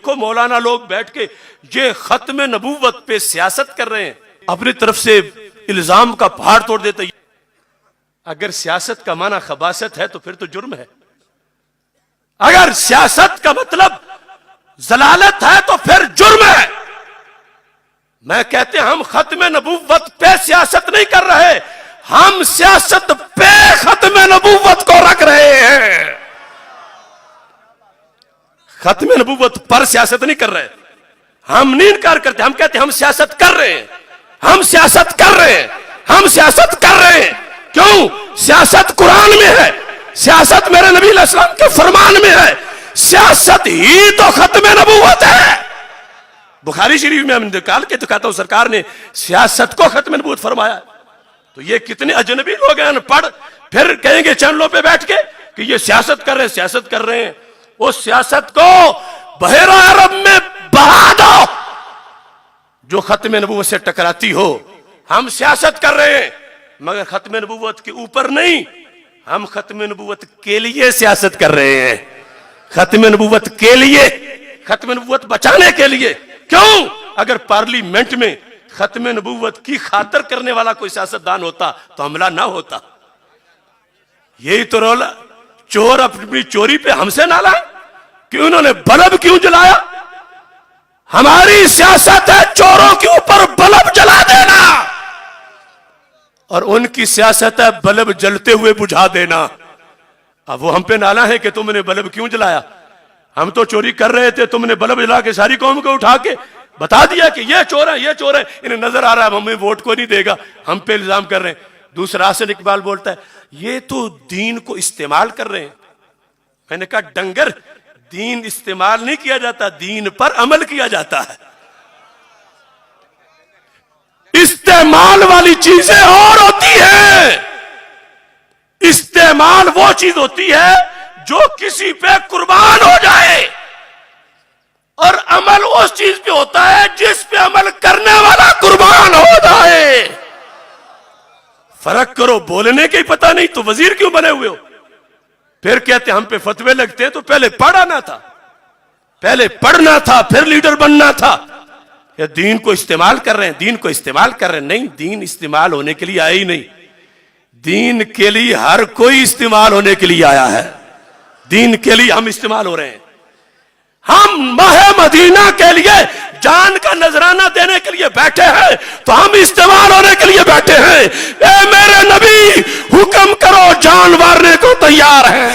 کو مولانا لوگ بیٹھ کے یہ ختم نبوت پہ سیاست کر رہے ہیں، اپنی طرف سے الزام کا پہاڑ توڑ دیتے ہیں۔ اگر سیاست کا معنی خباثت ہے تو پھر تو جرم ہے، اگر سیاست کا مطلب ضلالت ہے تو پھر جرم ہے۔ میں کہتے ہیں ہم ختم نبوت پہ سیاست نہیں کر رہے، ہم سیاست پہ ختم نبوت کو رکھ رہے ہیں۔ ختم نبوت پر سیاست نہیں کر رہے، ہم نہیں انکار کرتے، ہم کہتے ہیں ہم سیاست کر رہے ہیں، ہم سیاست کر رہے ہیں، ہم سیاست کر رہے ہیں۔ کیوں؟ سیاست قرآن میں ہے، سیاست میرے نبی علیہ السلام کے فرمان میں ہے، سیاست ہی تو ختم نبوت ہے۔ بخاری شریف میں ہم نکال کے دکھاتا ہوں، سرکار نے سیاست کو ختم نبوت فرمایا۔ تو یہ کتنے اجنبی لوگ ہیں ان پڑھ، پھر کہیں گے چینلوں پہ بیٹھ کے کہ یہ سیاست کر رہے ہیں، سیاست کر رہے ہیں۔ اس سیاست کو بحیرہ عرب میں بہا دو جو ختم نبوت سے ٹکراتی ہو۔ ہم سیاست کر رہے ہیں مگر ختم نبوت کے اوپر نہیں، ہم ختم نبوت کے لیے سیاست کر رہے ہیں، ختم نبوت کے لیے، ختم نبوت بچانے کے لیے۔ کیوں؟ اگر پارلیمنٹ میں ختم نبوت کی خاطر کرنے والا کوئی سیاستدان ہوتا تو حملہ نہ ہوتا۔ یہی تو رولا، چور اپنی چوری پہ ہم سے نہ لائے کہ انہوں نے بلب کیوں جلایا؟ ہماری سیاست ہے چوروں کے اوپر بلب جلا دینا، اور ان کی سیاست ہے بلب جلتے ہوئے بجھا دینا۔ اب وہ ہم پہ نالا ہے کہ تم نے بلب کیوں جلایا؟ ہم تو چوری کر رہے تھے، تم نے بلب جلا کے ساری قوم کو اٹھا کے بتا دیا کہ یہ چور ہے، یہ چور ہے، انہیں نظر آ رہا ہے ہمیں ووٹ کو نہیں دے گا، ہم پہ الزام کر رہے ہیں۔ دوسرا حسن اقبال بولتا ہے یہ تو دین کو استعمال کر رہے ہیں۔ میں نے کہا ڈنگر، دین استعمال نہیں کیا جاتا، دین پر عمل کیا جاتا ہے۔ استعمال والی چیزیں اور ہوتی ہیں، استعمال وہ چیز ہوتی ہے جو کسی پہ قربان ہو جائے، اور عمل اس چیز پہ ہوتا ہے جس پہ عمل کرنے والا قربان ہو جائے۔ فرق کرو، بولنے کا ہی پتہ نہیں تو وزیر کیوں بنے ہوئے ہو؟ پھر کہتے ہم پہ فتوے لگتے ہیں، تو پہلے پڑھنا تھا، پہلے پڑھنا تھا پھر لیڈر بننا تھا۔ کہ دین کو استعمال کر رہے ہیں، دین کو استعمال کر رہے ہیں، نہیں، دین استعمال ہونے کے لیے آیا ہی نہیں، دین کے لیے ہر کوئی استعمال ہونے کے لیے آیا ہے، دین کے لیے ہم استعمال ہو رہے ہیں۔ ہم ماہ مدینہ کے لیے جان کا نذرانہ دینے کے لیے بیٹھے ہیں تو ہم استعمال ہونے کے لیے بیٹھے ہیں۔ اے میرے نبی، حکم کرو، جان مارنے کو تیار ہیں۔